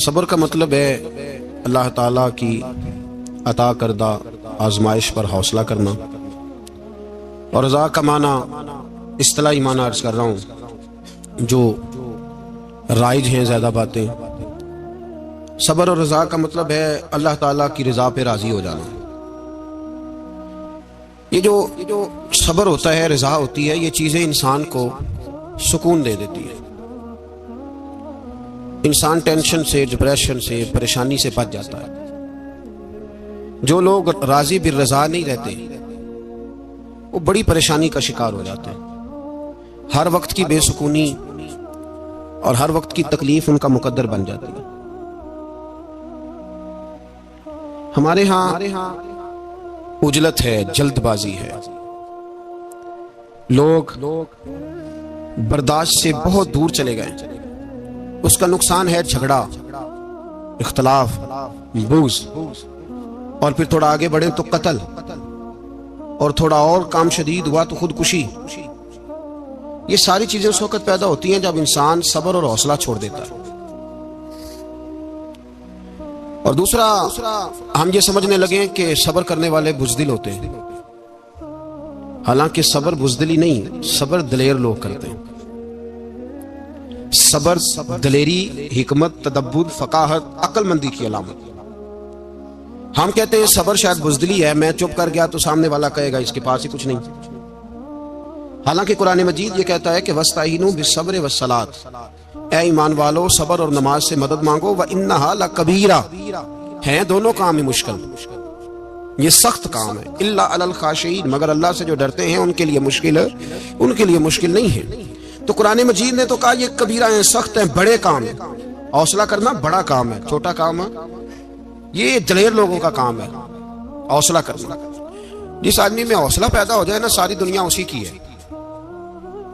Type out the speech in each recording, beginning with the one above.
सब्र का मतलब है अल्लाह ताला की अता करदा आजमाइश पर हौसला करना। और रज़ा का माना इस्तिलाही माना अर्ज कर रहा हूँ जो राइज हैं ज़्यादा बातें। सब्र और रज़ा का मतलब है अल्लाह ताला की रज़ा पे राज़ी हो जाना। ये जो सब्र होता है, रज़ा होती है, ये चीज़ें इंसान को सुकून दे देती है। इंसान टेंशन से, डिप्रेशन से, परेशानी से बच जाता है। जो लोग राज़ी बिर रज़ा नहीं रहते वो बड़ी परेशानी का शिकार हो जाते हैं। हर वक्त की बेसुकूनी और हर वक्त की तकलीफ उनका मुकद्दर बन जाती है। हमारे यहाँ उजलत है, जल्दबाजी है, लोग बर्दाश्त से बहुत दूर चले गए। उसका नुकसान है झगड़ा, इख्तलाफ, बूज़, और फिर थोड़ा आगे बढ़े तो कत्ल, और थोड़ा और काम शदीद हुआ तो खुदकुशी। ये सारी चीजें उस वक्त पैदा होती हैं जब इंसान सब्र और हौसला छोड़ देता है। और दूसरा, हम ये समझने लगे कि सब्र करने वाले बुज़दिल होते हैं। हालांकि सब्र बुज़दिली नहीं, सब्र दलेर लोग करते हैं। सब्र दलेरी, हिकमत, तदब्बुर, फकाहत, अक्लमंदी की अलामत। हम कहते हैं सब्र शायद बुज़दिली है, मैं चुप कर गया तो सामने वाला कहेगा इसके पास ही कुछ नहीं। हालांकि कुरान मजीद ये कहता है कि वस्ताइनु बिस्सब्र वस्सलात, ऐ ईमान वालो सब्र और नमाज से मदद मांगो, व इन्नहा लकबीरा, हैं दोनों काम ही मुश्किल, ये सख्त काम है। इल्ला अलल खाशिईन, मगर अल्लाह से जो डरते हैं उनके लिए मुश्किल है, उनके लिए मुश्किल नहीं है। तो कुरान मजीद ने तो कहा ये कबीरा है, सख्त है, बड़े काम है। हौसला करना बड़ा काम है, छोटा काम है, ये दलेर लोगों का काम है हौसला करना। जिस आदमी में हौसला पैदा हो जाए ना, सारी दुनिया उसी की है,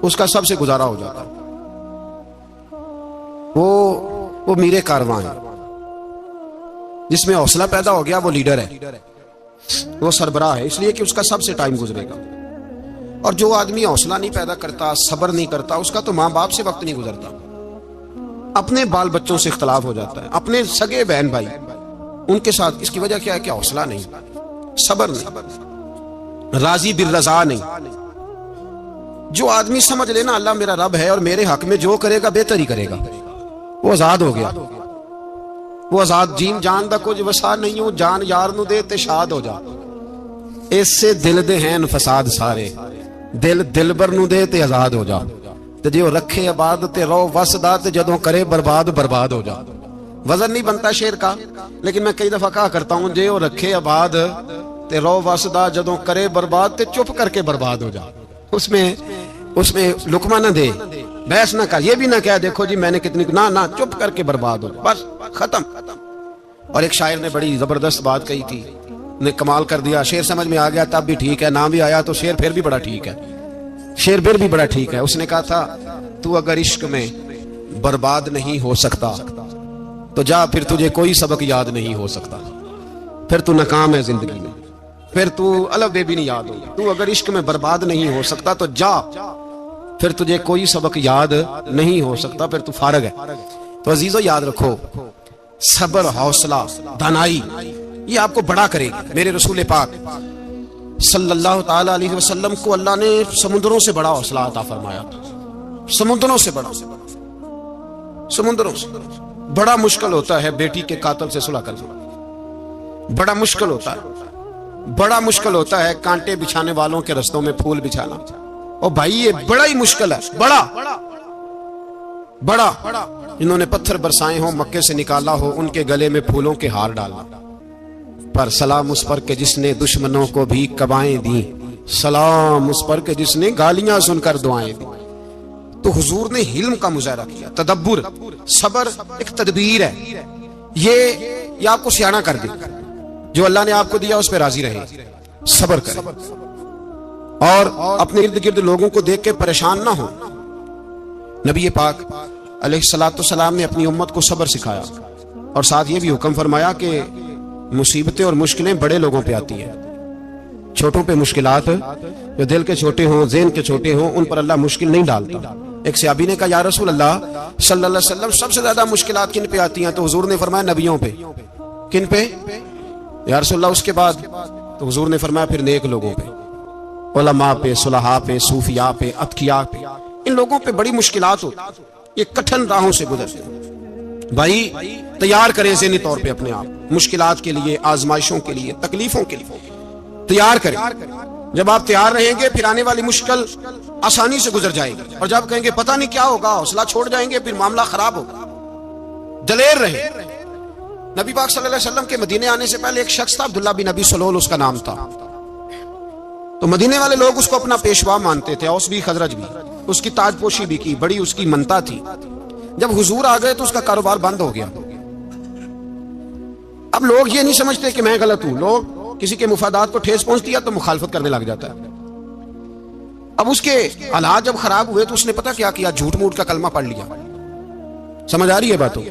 उसका सबसे गुजारा हो जाता है। वो मीरे कारवां है। जिसमें हौसला पैदा हो गया वो लीडर है, वो सरबराह है, इसलिए कि उसका सबसे टाइम गुजरेगा। और जो आदमी हौसला नहीं पैदा करता, सब्र नहीं करता, उसका तो माँ बाप से वक्त नहीं गुजरता, अपने बाल बच्चों से इख्तलाफ हो जाता है, अपने सगे बहन भाई उनके साथ। इसकी वजह क्या है कि हौसला नहीं, सब्र नहीं, राजी बिर रज़ा नहीं। जो आदमी समझ लेना अल्लाह मेरा रब है और मेरे हक में जो करेगा बेहतर ही करेगा, वो आजाद हो गया। वो आजाद जीन जान दा कुछ वसा नहीं हो, जान यार नू दे ते शाद हो जा। इससे दिल दे हैं फसाद सारे, दिल दिलबर नू दे ते आजाद हो जा। ते जो रखे आबाद ते रो वसदा, ते जदों करे बर्बाद बर्बाद हो जा। वजन नहीं बनता शेर का, लेकिन मैं कई दफा कहा करता हूं, जे वो रखे आबाद ते रो वसदा, जदों करे बर्बाद ते चुप करके बर्बाद हो जा। उसमें लुकमा ना दे, बहस ना कर, ये भी ना कह देखो जी मैंने कितनी, ना चुप करके बर्बाद हो, बस खत्म। और एक शायर ने बड़ी जबरदस्त बात कही थी, ने कमाल कर दिया। शेर समझ में आ गया तब भी ठीक है, ना भी आया तो शेर फिर भी बड़ा ठीक है, शेर फिर भी बड़ा ठीक है। उसने कहा था, तू अगर इश्क में बर्बाद नहीं हो सकता तो जा, फिर तुझे कोई सबक याद नहीं हो सकता, फिर तू नाकाम है जिंदगी में, फिर तू अलग भी नहीं याद होगा। तू अगर इश्क में बर्बाद नहीं हो सकता तो जा, फिर तुझे कोई सबक याद नहीं हो सकता, फिर तू फारग है। तो अजीजों याद रखो, सब्र, हौसला, दानाई, ये आपको बड़ा करेगी। मेरे रसूल पाक सल्लल्लाहु ताला अलैहि वसल्लम को अल्लाह ने समुद्रों से बड़ा हौसला अता फरमाया था। समुद्रों से बड़ा, समुद्रों से बड़ा मुश्किल होता है बेटी के कातिल से सुलह करना, बड़ा मुश्किल होता है, बड़ा मुश्किल होता है कांटे बिछाने वालों के रस्तों में फूल बिछाना। और भाई ये बड़ा ही मुश्किल है, बड़ा। इन्होंने पत्थर बरसाए हो, मक्के से निकाला हो, उनके गले में फूलों के हार डालना। पर सलाम उस पर के जिसने दुश्मनों को भी कबाएं दी, सलाम उस पर के जिसने गालियां सुनकर दुआएं दी। तो हुजूर ने हिल्म का मुजाहरा किया, तदब्बुर, सब्र एक तदबीर है, ये आपको सियाना कर दे। जो अल्लाह ने आपको दिया उस पर राजी रहे, सब्र करें और अपने इर्द गिर्द लोगों को देख के परेशान ना हो। नबी पाक अलैहिस्सलाम ने अपनी उम्मत को सब्र सिखाया और साथ ये भी हुक्म फरमाया कि मुसीबतें और मुश्किलें बड़े लोगों पे आती है, छोटों पे मुश्किलात, जो दिल के छोटे हों, ज़हन के छोटे हों, उन पर अल्लाह मुश्किल नहीं डालता। एक सहाबी ने कहा या रसूल अल्लाह सल्लल्लाहु अलैहि वसल्लम सबसे ज्यादा मुश्किलात किन पे आती हैं? तो हुजूर ने फरमाया नबियों पे। किन पे? या रसूल अल्लाह उसके बाद? तो हुजूर ने फरमाया फिर नेक लोगों पे, उलमा पे, सुलहा पे, सूफिया पे, अतकिया पे। इन लोगों पे बड़ी मुश्किलात होती, ये कठिन राहों से गुजरते हैं। भाई तैयार करें ज़हनी तौर पे अपने आप मुश्किलात के लिए, आजमाइशों के लिए, तकलीफों के लिए तैयार करें। जब आप तैयार रहेंगे फिर आने वाली मुश्किल आसानी से गुजर जाएगी। और जब कहेंगे पता नहीं क्या होगा, हौसला छोड़ जाएंगे, फिर मामला खराब होगा। दलेर रहे। नबी पाक सल्लल्लाहु अलैहि वसल्लम के मदीने आने से पहले एक शख्स था, अब्दुल्ला बिन नबी सलोल उसका नाम था। तो मदीने वाले लोग उसको अपना पेशवा मानते थे, औस भी खजरज भी। उसकी ताजपोशी भी की, बड़ी उसकी मनता थी। जब हुजूर आ गए तो उसका कारोबार बंद हो गया। अब लोग ये नहीं समझते कि मैं गलत हूं, लोग किसी के मुफादात को ठेस पहुंच दिया तो मुखालफत करने लग जाता है। अब उसके हालात जब खराब हुए तो उसने पता क्या किया? झूठ मूठ का कलमा पढ़ लिया। समझ आ रही है बातों?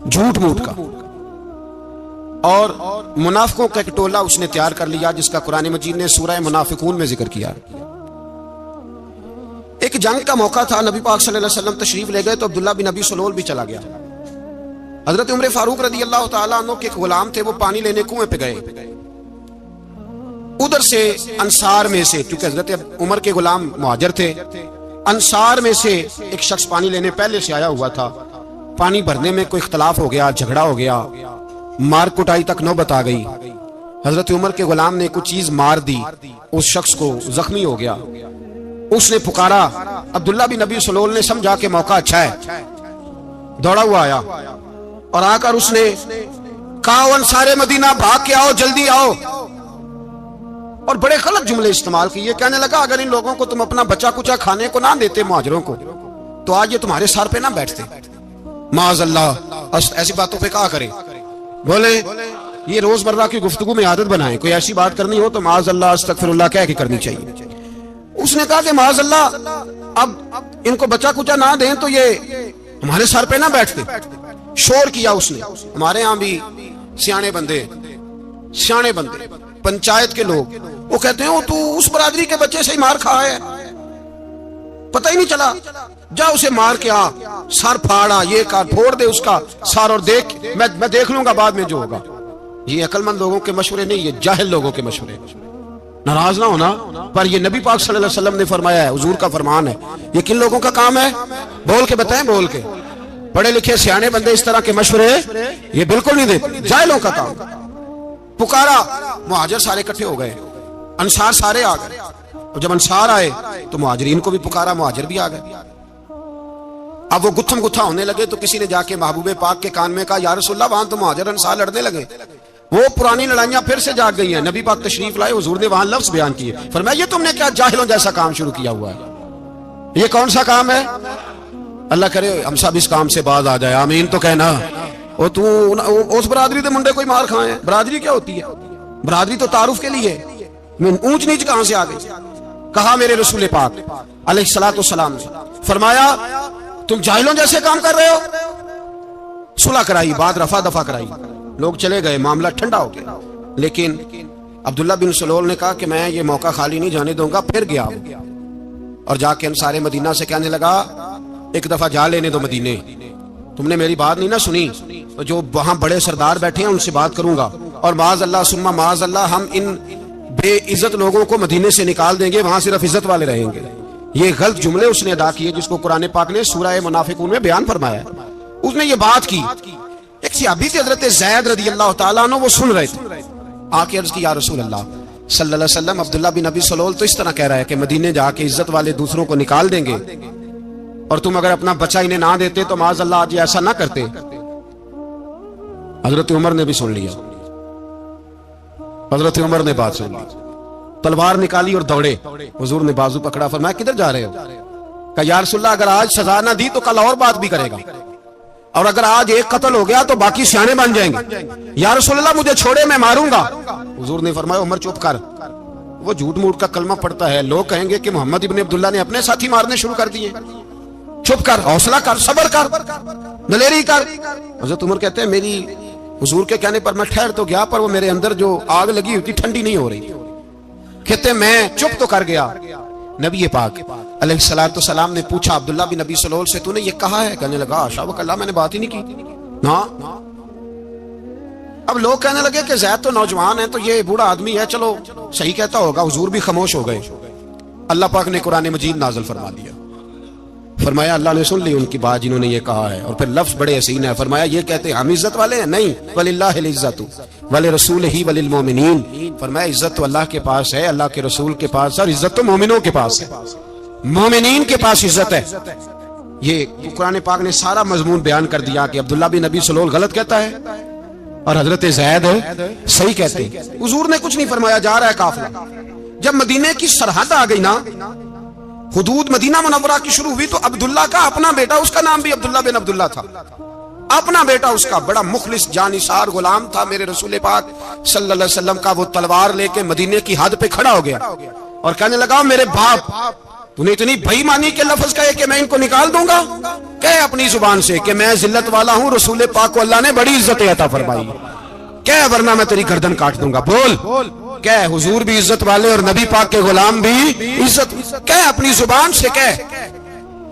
झूठ मूठ का। और मुनाफिकों का एक टोला उसने तैयार कर लिया, जिसका कुरान मजीद ने सूरह मुनाफिकून में जिक्र किया। एक जंग का मौका था, नबी पाक सल्लल्लाहु अलैहि वसल्लम तशरीफ ले गए तो अब्दुल्ला बिन नबी सलोल भी चला गया। हजरत उमर फारूक रदी अल्लाह तआला अन्हु के गुलाम थे, वो पानी लेने कुएं पे गए। उधर से अंसार में से, क्योंकि हजरत उमर के गुलाम मुहाजिर थे, अंसार में से एक शख्स पानी लेने पहले से आया हुआ था। पानी भरने में कोई इख्तलाफ हो गया, झगड़ा हो गया, मार कुटाई तक नौबत आ गई। हजरत उमर के गुलाम ने कुछ चीज मार दी, उस शख्स को जख्मी हो गया। उसने पुकारा, अब्दुल्ला बिन नबी सलोल ने समझा कि मौका अच्छा है, दौड़ा हुआ आया और आकर उसने कहा अंसारे मदीना भाग के आओ, जल्दी आओ। और बड़े गलत जुमले इस्तेमाल किए। कहने लगा अगर इन लोगों को तुम अपना बचा कुचा खाने को ना देते मुहाजिरों को, तो आज ये तुम्हारे सर पे ना बैठते। माज़अल्लाह, ऐसी बातों पे क्या करे? बोले ये रोजमर्रा की गुफ्तगू में आदत बनाए, कोई ऐसी बात करनी हो तो माज़अल्लाह अस्तगफिरुल्लाह कह के करनी चाहिए। उसने कहा कि माज़अल्लाह अब इनको बचा कुचा ना दें तो ये हमारे सर पे ना बैठते। शोर किया उसने। हमारे यहाँ भी सियाने बंदे पंचायत के लोग, वो कहते हैं तू उस बरादरी के बच्चे से ही मार खा है, पता ही नहीं चला, जा उसे मार के आ, सर फाड़ा, ये कर, फोड़ दे उसका सर और देख, मैं देख लूंगा बाद में जो होगा। ये अक्लमंद लोगों के मशवरे नहीं, ये जाहिल लोगों के मशवरे। नाराज ना होना, पर ये नबी पाक सल्लल्लाहु अलैहि वसल्लम ने फरमाया है, हुजूर का फरमान है। ये किन लोगों का काम है? बोल के बताएं, बोल के। पढ़े लिखे सियाने बंदे इस तरह के मशवरे ये बिल्कुल नहीं देते, जाहिलों का काम। पुकारा, मुहाजिर सारे इकट्ठे हो गए, अंसार सारे आ गए। और जब अंसार आए तो मुहाजिरीन को भी पुकारा, मुहाजिर भी आ गए। अब वो गुत्थम गुत्था होने लगे तो किसी ने जाके महबूबे पाक के कान में कहा, या रसूलल्लाह वहां तो मुहाजिर अंसार लड़ने लगे, वो पुरानी लड़ाइयां फिर से जाग गई हैं। नबी पाक तशरीफ लाए, हुजूर ने वहां लफ्ज बयान किए, फरमाया ये तुमने क्या जाहिलों जैसा काम शुरू किया हुआ है? ये कौन सा काम है? अल्लाह करे हम सब इस काम से बाज आ जाए, आमीन तो कहना। और तू उस बरादरी के मुंडे कोई मार खाए? बरादरी क्या होती है? बरादरी तो तारुफ के लिए, ऊंच नीच कहां से आ गई? कहा मेरे रसूल पाक अलैहिस्सलातु वस्सलाम ने, फरमाया तुम जाहिलों जैसे काम कर रहे हो। सुलह कराई, बात रफा दफा कराई, लोग चले गए, मामला ठंडा हो गया। लेकिन अब्दुल्ला बिन सलोल ने कहा कि मैं ये मौका खाली नहीं जाने दूंगा। फिर गया और जाके अंसारे मदीना से कहने लगा, एक दफा जा लेने दो मदीने, तुमने मेरी बात नहीं ना सुनी तो जो वहां बड़े सरदार बैठे हैं उनसे बात करूंगा, और माज़अल्लाह सुम्मा माज़अल्लाह हम इन बेइज्जत लोगों को मदीने से निकाल देंगे, वहां सिर्फ इज्जत वाले रहेंगे। ये गलत जुमले उसने अदा किए, जिसको कुरान पाक ने सूरह मुनाफिकून में बयान फरमाया। उसने ये बात की। एक सहाबी थे हजरत ज़ैद रदी अल्लाह तआला अन्हु, वो सुन रहे थे। आके अर्ज की, या रसूल अल्लाह सल्लल्लाहु अलैहि वसल्लम, अब्दुल्ला बिन नबी सलोल तो इस तरह कह रहा है कि मदीने जाके इज्जत वाले दूसरों को निकाल देंगे, और तुम अगर अपना बच्चा इन्हें ना देते तो माज़अल्लाह आज ऐसा ना करते। हजरत उमर ने भी सुन लिया, हजरत उमर ने बात सुन ली, तलवार निकाली और दौड़े। हुजूर ने बाजू पकड़ा, फरमाया किधर जा रहे हो? कहा या रसूलल्लाह अगर आज सजा ना दी तो कल और बात भी करेगा, और अगर आज एक कत्ल हो गया तो बाकी सियाने बन जाएंगे। या रसूलल्लाह मुझे छोड़े, मैं मारूंगा। हुजूर ने फरमाया उमर चुप कर, वो झूठ मूठ का कलमा पढ़ता है, लोग कहेंगे कि मोहम्मद इब्ने अब्दुल्ला ने अपने साथी मारने शुरू कर दिए। चुप कर, हौसला कर, सब्र कर, दलेरी कर। हज़रत उमर कहते हैं मेरी हुजूर के कहने पर मैं ठहर तो गया, पर वो मेरे अंदर जो आग लगी हुई थी ठंडी नहीं हो रही। कहते मैं चुप तो कर गया, नबी पाक अलैहिस्सलातु सलाम ने पूछा अब्दुल्ला बिन अबी सलोल से, तूने ये कहा है? कहने लगा आशा वकल्ला, मैंने बात ही नहीं की ना। अब लोग कहने लगे कि ज़ैद तो नौजवान है, तो ये बूढ़ा आदमी है, चलो सही कहता होगा। हुजूर भी खामोश हो गए। अल्लाह पाक ने कुरान मजीद नाज़िल फरमा दिया। फरमाया अल्लाह ने सुन ली उनकी बात जिन्होंने ये कहा है। और फिर लफ्ज बड़े हसीन है। फरमाया ये कहते हैं हम इज्जत वाले हैं? नहीं, वलिल्लाहिल इज्जतु वले रसूल ही वलिल मोमिनीन। फरमाया इज्जत तो अल्लाह के पास है, अल्लाह के रसूल के पास है, और इज्जत तो मोमिनों के पास है, मोमिनीन के पास इज्जत है। ये कुरान पाक ने सारा मजमून बयान कर दिया कि अब्दुल्ला बिन नबी सलोल गलत कहता है और हजरत ज़ैद सही कहते हैं। हुजूर ने कुछ नहीं फरमाया, जा रहा है काफिला। जब मदीने की सरहद आ गई ना, हुदूद मदीना मुनव्वरा की शुरू हुई, तो अब्दुल्ला का अपना बेटा, उसका नाम भी अब्दुल्ला बिन अब्दुल्ला था, अपना बेटा उसका बड़ा मुखलिस जानिसार गुलाम था मेरे रसूल पाक सल्लल्लाहु अलैहि वसल्लम का। वो तलवार लेके मदीने की हद पे खड़ा हो गया और कहने लगा मेरे बाप, तूने इतनी बेईमानी के लफ्ज कहे कि मैं इनको निकाल दूंगा? कहे अपनी जुबान से कि मैं जिल्लत वाला हूं, रसूल पाक को अल्लाह ने बड़ी इज्जत अता फरमाई, कह वरना मैं तेरी गर्दन काट दूंगा। बोल कह, हुजूर भी इज्जत वाले और नबी पाक के गुलाम भी इज्जत, कह अपनी जुबान से कह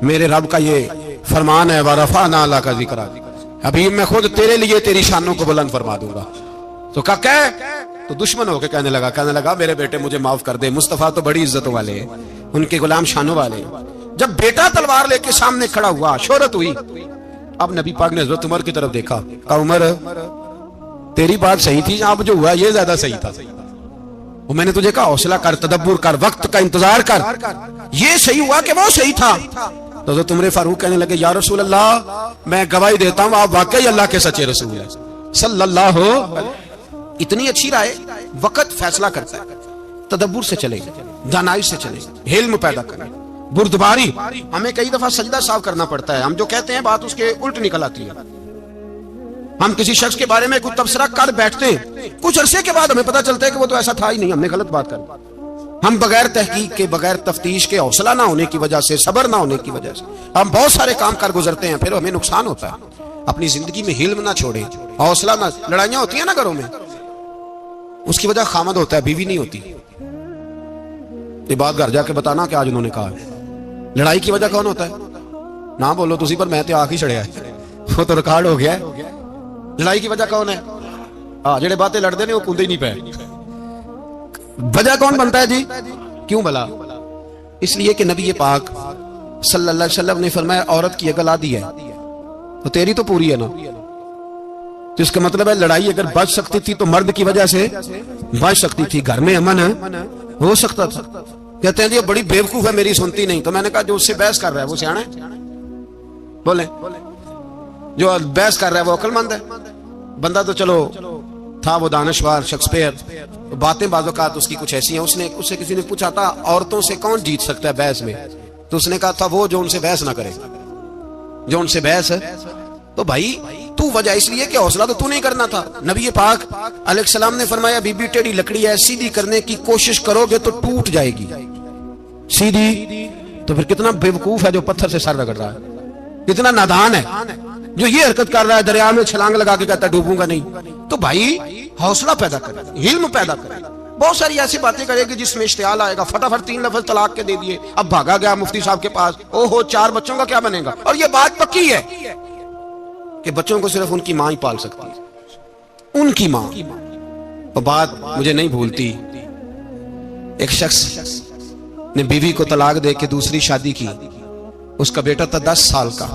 मेरे रब का ये फरमान है, वरफाना अला का जिक्र, अभी मैं खुद तेरे लिए तेरी शानों को बुलंद फरमा दूंगा। तो कह, तो दुश्मन होकर कहने लगा मेरे बेटे मुझे माफ कर दे, मुस्तफा तो बड़ी इज्जतों वाले हैं, उनके गुलाम शानों वाले। जब बेटा तलवार लेके सामने खड़ा हुआ, शोहरत हुई। अब नबी पाक ने हज़रत उमर की तरफ देखा, कहा उमर तेरी बात सही थी, अब जो हुआ ये ज्यादा सही था। वो मैंने तुझे कहा हौसला कर, तदब्बुर कर, वक्त का इंतजार कर, ये सही हुआ कि वो सही था। तो हज़रत उमर फारूक कहने लगे या रसूल अल्लाह, मैं गवाही देता हूं आप वाकई अल्लाह के सच्चे रसूल हैं सल्लल्लाहु। इतनी अच्छी राय, वक्त फैसला करता है। तदब्बुर से चले, दानाई से चले, हिल्म पैदा करें, बुर्दबारी। हमें कई दफा सजदा साफ करना पड़ता है, हम जो कहते हैं बात उसके उल्ट निकल आती है। हम किसी शख्स के बारे में कुछ तबसरा कर बैठते हैं, कुछ अरसे के बाद हमें पता चलता है कि वो तो ऐसा था ही नहीं, हमने गलत बात कर। हम बगैर तहकीक के, बगैर तफ्तीश के, हौसला ना होने की वजह से, सब्र ना होने की वजह से हम बहुत सारे काम कर गुजरते हैं, फिर हमें नुकसान होता है। अपनी जिंदगी में हिल्म ना छोड़े, हौसला ना। लड़ाइयां होती है ना घरों में, उसकी वजह खामद होता है, बीवी नहीं होती। ये बात घर जाके बताना कि आज उन्होंने कहा। लड़ाई की वजह कौन होता है? ना बोलो तुसी, पर मैं तो आख ही चढ़िया है, वो तो रिकॉर्ड हो गया है। लड़ाई की वजह कौन है? हाँ, जेड़े बातें लड़ते ने वो कूदे ही नहीं पे। वजह कौन बनता है जी? क्यों भला? इसलिए कि नबी पाक सल्लल्लाहु अलैहि वसल्लम ने फरमाया औरत की अकल आधी है तो तेरी तो पूरी है ना। तो इसका मतलब है लड़ाई अगर बच सकती थी तो मर्द की वजह से बच सकती थी, घर में अमन हो सकता था। कहते हैं जी बड़ी बेवकूफ है, मेरी सुनती नहीं। तो मैंने कहा जो उससे बहस कर रहा है वो सियाना है? बोले जो बहस कर रहा है वो अक्लमंद है? बंदा तो चलो था वो दानिशवार शेक्सपियर, तो बातें बाज़-औक़ात उसकी कुछ ऐसी हैं। उससे किसी ने पूछा था औरतों से कौन जीत सकता है बहस में, तो उसने कहा था वो जो उनसे बहस ना करे, जो उनसे बहस है। तो भाई तू वजह इसलिए कि हौसला तो तू नहीं करना था। नबी पाक अलैहिस्सलाम ने फरमाया बीबी टेढ़ी लकड़ी है, सीधी करने की कोशिश करोगे तो टूट जाएगी, सीधी। तो फिर कितना बेवकूफ है जो पत्थर से सर रगड़ रहा है, कितना नादान है जो ये हरकत कर रहा है, दरिया में छलांग लगा के कहता है डूबूंगा नहीं। तो भाई हौसला पैदा करे, हिल्म पैदा करे। बहुत सारी ऐसी बातें करेगी जिसमें इश्तियाल आएगा, फटाफट 3 लफ्ज तलाक के दे दिए, अब भागा गया मुफ्ती साहब के पास, ओहो 4 बच्चों का क्या बनेगा। और ये बात पक्की है कि बच्चों को सिर्फ उनकी मां ही पाल सकती है, उनकी मां। और बात मुझे नहीं भूलती, एक शख्स ने बीवी को तलाक दे के दूसरी शादी की। उसका बेटा था 10 साल का।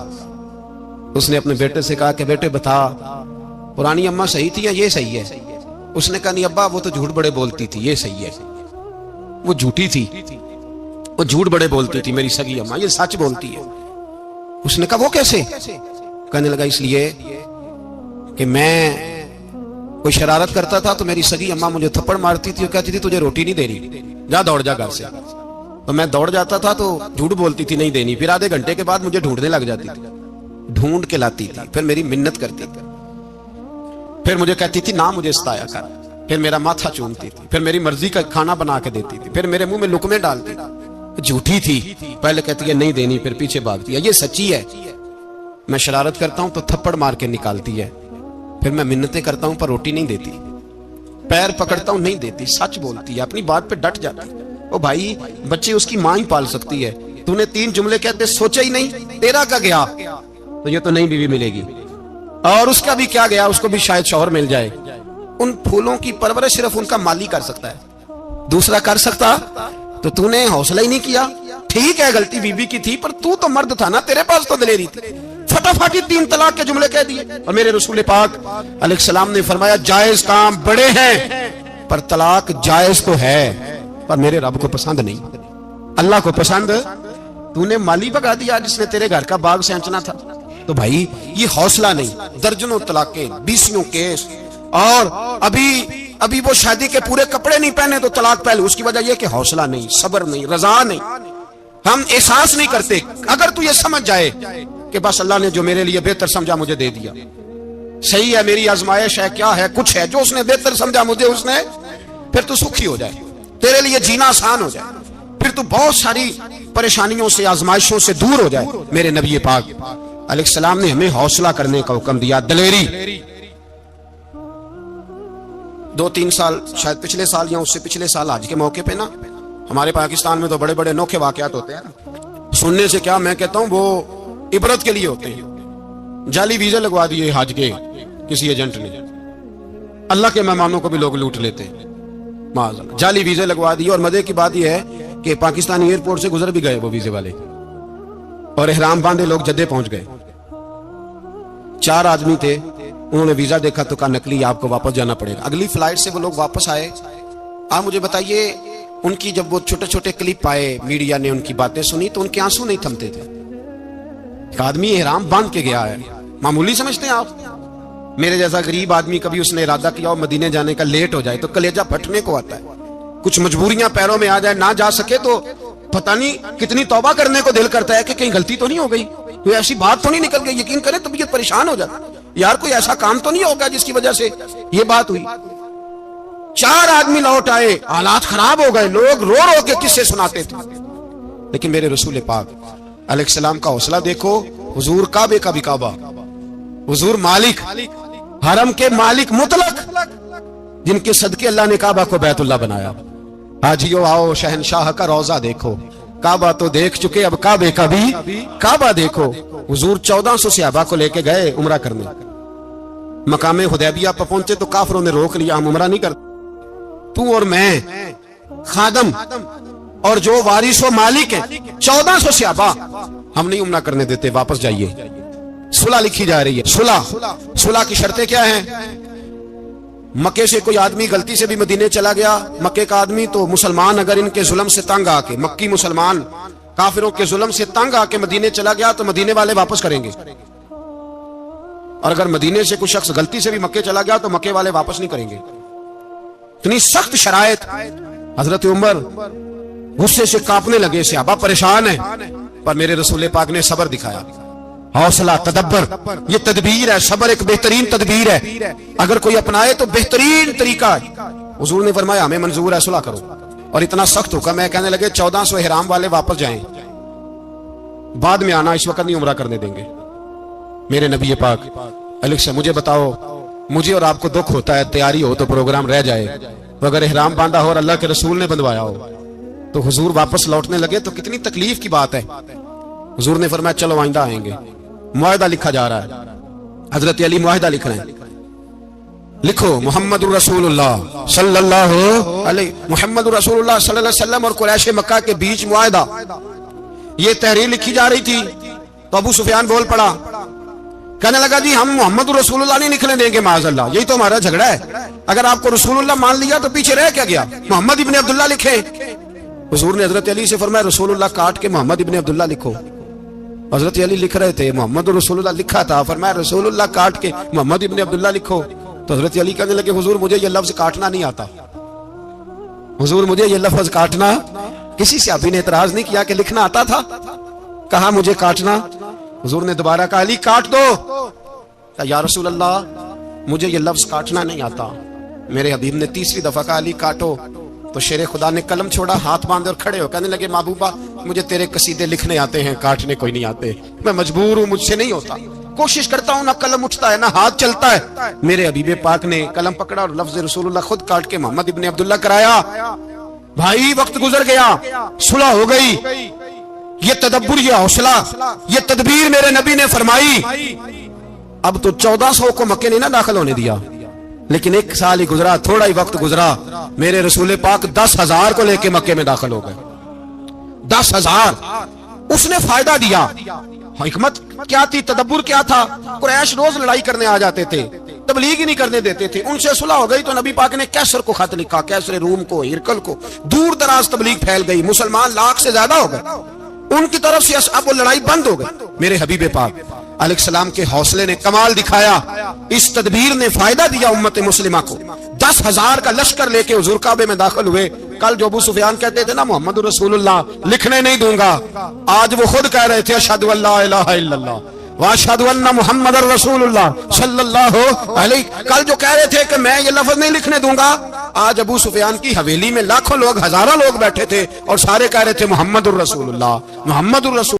उसने अपने बेटे से कहा कि बेटे बता पुरानी अम्मा सही थी या ये सही है? उसने कहा नहीं अब्बा वो तो झूठ बड़े बोलती थी, ये सही है। वो झूठी थी, वो झूठ बड़े बोलती थी मेरी सगी अम्मा, ये सच बोलती है। उसने कहा वो कैसे? कहने लगा इसलिए कि मैं कोई शरारत करता था तो मेरी सगी अम्मा मुझे थप्पड़ मारती थी और कहती थी तुझे रोटी नहीं दे रही, जा दौड़ जा घर से। तो मैं दौड़ जाता था तो झूठ बोलती थी नहीं देनी, फिर आधे घंटे के बाद मुझे ढूंढने लग जाती थी, ढूंढ के लाती थी, फिर मेरी मिन्नत करती थी, फिर मुझे कहती थी ना मुझे सताया कर, फिर मेरा माथा चूमती थी, फिर मेरी मर्जी का खाना बना के देती थी, फिर मेरे मुंह में लुकमे डालती थी। झूठी थी, पहले कहती है नहीं देनी, फिर पीछे भागती है। ये सच्ची है, मैं शरारत करता हूं तो थप्पड़ मार के निकालती है, फिर मैं मिन्नतें करता हूं पर रोटी नहीं देती, पैर पकड़ता हूं नहीं देती, सच बोलती है, अपनी बात पे डट जाती है। ओ भाई, बच्चे उसकी माँ ही पाल सकती है। तूने 3 जुमले कहते सोचा ही नहीं, तेरा का गया तो ये तो नई बीवी मिलेगी, और उसका भी क्या गया, उसको भी शायद शौहर मिल जाए। उन फूलों की परवरिश सिर्फ उनका माली कर सकता है, दूसरा कर सकता? तो तूने हौसला ही नहीं किया। ठीक है, गलती बीबी की थी, पर तू तो मर्द था ना, तेरे पास तो दिलेरी थी। फटाफट 3 तलाक के जुमले कह दिए। और मेरे रसूल पाक अलैहिस्सलाम ने फरमाया, जायज काम बड़े हैं, पर तलाक जायज तो है, पर मेरे रब को पसंद नहीं, अल्लाह को पसंद। तूने माली भगा दिया जिसने तेरे घर का बाग सेंचना था। तो भाई ये हौसला नहीं, दर्जनों तलाकें, 20 केस, और अभी वो शादी के पूरे कपड़े नहीं पहने तो तलाक पहले। उसकी वजह यह कि हौसला नहीं, सब्र नहीं, रजा नहीं, हम एहसास नहीं करते। अगर तू ये समझ जाए कि बस अल्लाह ने जो मेरे लिए बेहतर समझा मुझे दे दिया, सही है, मेरी आजमाइश है, क्या है, कुछ है जो उसने बेहतर समझा मुझे, उसने, फिर तू सुखी हो जाए, तेरे लिए जीना आसान हो जाए, फिर तू बहुत सारी परेशानियों से, आजमाइशों से दूर हो जाए। मेरे नबी पाक अलैहिस्सलाम ने हमें हौसला करने का हुक्म दिया, दलेरी। 2-3 साल, शायद पिछले साल या उससे पिछले साल आज के मौके पे ना, हमारे पाकिस्तान में तो बड़े बड़े अनोखे वाकयात होते हैं। सुनने से क्या, मैं कहता हूं वो इबरत के लिए होते हैं। जाली वीजा लगवा दिए हज के किसी एजेंट ने, अल्लाह के मेहमानों को भी लोग लूट लेते हैं, माज़अल्लाह। जाली वीजे लगवा दिए, और मजे की बात यह है कि पाकिस्तानी एयरपोर्ट से गुजर भी गए वो वीजे वाले, और एहराम बांधे लोग जद्दे पहुंच गए। 4 आदमी थे, उन्होंने वीजा देखा तो कहा नकली, आपको वापस जाना पड़ेगा। अगली फ्लाइट से वो लोग वापस आए। आप मुझे बताइए, उनकी जब वो छोटे छोटे क्लिप आए, मीडिया ने उनकी बातें सुनी, तो उनके आंसू नहीं थमते थे। एक आदमी एहराम बांध के गया है, मामूली समझते हैं आप? मेरे जैसा गरीब आदमी, कभी उसने इरादा किया और मदीने जाने का लेट हो जाए तो कलेजा फटने को आता है। कुछ मजबूरियां पैरों में आ जाए, ना जा सके तो पता नहीं कितनी तौबा करने को दिल करता है कि कहीं गलती तो नहीं हो गई, कोई ऐसी बात तो नहीं निकल गई। यकीन करें तबीयत परेशान हो जाती, यार कोई ऐसा काम तो नहीं होगा जिसकी वजह से ये बात हुई। 4 आदमी लौट आए, हालात खराब हो गए, लोग रो रो के किस्से सुनाते थे। लेकिन मेरे रसूल पाक अलैहिस्सलाम का हौसला देखो। हुजूर काबे का भी काबा, हुजूर मालिक, हरम के मालिक मुतलक, जिनके सदके अल्लाह ने काबा को बैतुल्लाह बनाया। हाजियो आओ, शहनशाह का रोजा देखो, काबा तो देख चुके, अब काबे का भी काबा देखो। हुजूर 1400 सहाबा को लेके गए उमरा करने। मकामे हुदैबिया पर पहुंचे तो काफिरों ने रोक लिया, हम उमरा नहीं करते। तू और मैं खादम और जो वारिस व मालिक है, 1400 सहाबा, हम नहीं उमरा करने देते, वापस जाइए। सुलह लिखी जा रही है, सुलह की शर्तें क्या हैं? मक्के से कोई आदमी गलती से भी मदीने चला गया, मक्के का आदमी, तो मुसलमान अगर इनके जुल्म से तंग आके, मक्की मुसलमान काफिरों के जुल्म से तंग आके मदीने चला गया तो मदीने वाले वापस करेंगे। और अगर मदीने से कोई शख्स गलती से भी मक्के चला गया तो मक्के वाले वापस नहीं करेंगे। इतनी सख्त शरायत। हजरत उमर गुस्से से कांपने लगे, सहाबा परेशान है, पर मेरे रसूल पाक ने सब्र दिखाया, हौसला, तदब्बर। ये तदबीर है, सब्र एक बेहतरीन तदबीर है, अगर कोई अपनाए तो बेहतरीन तरीका है। हुजूर ने फरमाया हमें मंजूर है, सुलह करो। और इतना सख्त हुक्म है, कहने लगे 1400 इहराम वाले वापस जाएं, बाद में आना, इस वक्त नहीं उमरा करने देंगे। मेरे नबी पाक अलैहिस्सलाम, मुझे बताओ, मुझे और आपको दुख होता है, तैयारी हो तो प्रोग्राम रह जाए, तो अगर इहराम बांधा हो और अल्लाह के रसूल ने बंधवाया हो तो हुजूर वापस लौटने लगे तो कितनी तकलीफ की बात है। हुजूर ने फरमाया चलो आइंदा आएंगे। मुआहदा लिखा जा रहा है, हजरत अली मुआहदा लिख रहे हैं, लिखो मुहम्मदुर रसूलुल्लाह सल्लल्लाहु अलैहि वसल्लम और कुरैश मक्का के बीच मुआहदा। ये तहरीर लिखी जा रही थी तो अबू सुफियान बोल पड़ा, कहने लगा जी हम मुहम्मदुर रसूलुल्लाह नहीं लिखने देंगे, माज़अल्लाह, यही तो हमारा झगड़ा है। अगर आपको रसूलुल्लाह मान लिया तो पीछे रह क्या गया, मोहम्मद इब्ने अब्दुल्लाह लिखे। हुजूर ने हजरत अली से फरमाया रसूलुल्लाह काट के मोहम्मद इब्ने अब्दुल्लाह लिखो। हजरत अली लिख रहे थे, मोहम्मद रसूलुल्लाह लिखा था, फरमाया रसूलुल्लाह काट के मोहम्मद इब्ने अब्दुल्लाह लिखो। तो हजरत अली कहने लगे हुजूर मुझे ये लफ्ज काटना नहीं आता, हुजूर मुझे ये लफ्ज काटना। किसी सहाबी ने एतराज नहीं किया कि लिखना आता था, कहा मुझे काटना। हुजूर ने दोबारा कहा अली काट दो। या रसूल अल्लाह मुझे ये लफ्ज काटना नहीं आता। मेरे हबीब ने तीसरी दफा कहा अली काटो। तो शेरे खुदा ने कलम छोड़ा, हाथ बांधे और खड़े हो, कहने लगे महबूबा मुझे तेरे कसीदे लिखने आते हैं, काटने कोई नहीं आते, मैं मजबूर हूं, मुझसे नहीं होता। कोशिश करता हूं, ना कलम उठता है ना हाथ चलता है। मेरे हबीब पाक ने कलम पकड़ा और लफ्ज रसूलुल्लाह खुद काट के मोहम्मद इब्ने अब्दुल्लाह कराया। भाई वक्त गुजर गया, सुलह हो गई, ये तदब्बुर, ये हौसला, ये तदबीर मेरे नबी ने फरमाई। अब तो 1400 को मक्के ने ना दाखिल होने दिया, लेकिन एक साल ही गुजरा, थोड़ा ही वक्त गुजरा, मेरे रसूल पाक 10,000 को लेके मक्के में दाखिल हो गए। 10,000 उसने फायदा दिया। हिकमत क्या थी, तदब्बुर क्या था? कुरैश रोज लड़ाई करने आ जाते थे, तबलीग ही नहीं करने देते थे। उनसे सुलह हो गई तो नबी पाक ने कैसर को खत लिखा, कैसर रूम को, हिरकल को, दूर दराज तबलीग फैल गई, मुसलमान लाख से ज्यादा हो गए। उनकी तरफ से अब वो लड़ाई बंद हो गई। मेरे हबीब पाक अलैहिस्सलाम के हौसले ने कमाल दिखाया, इस तदबीर ने फायदा दिया उम्मत मुस्लिमा को। 10,000 का लश्कर लेके हुजूर काबे में दाखिल हुए। कल जो अबू सुफियान कहते थे ना मोहम्मद रसूलुल्लाह लिखने नहीं दूंगा, आज वो खुद कह रहे थे अशहदु अल्ला इलाहा इल्लल्लाह व अशहदु अन्ना मुहम्मदर रसूलुल्लाह सल्लल्लाहु अलैहि। कल जो कह रहे थे कि मैं ये लफ्ज नहीं लिखने दूंगा, आज अबू सुफियान की हवेली में लाखों लोग, हजारों लोग बैठे थे और सारे कह रहे थे मुहम्मदुर रसूलुल्लाह, मुहम्मदुर रसूल।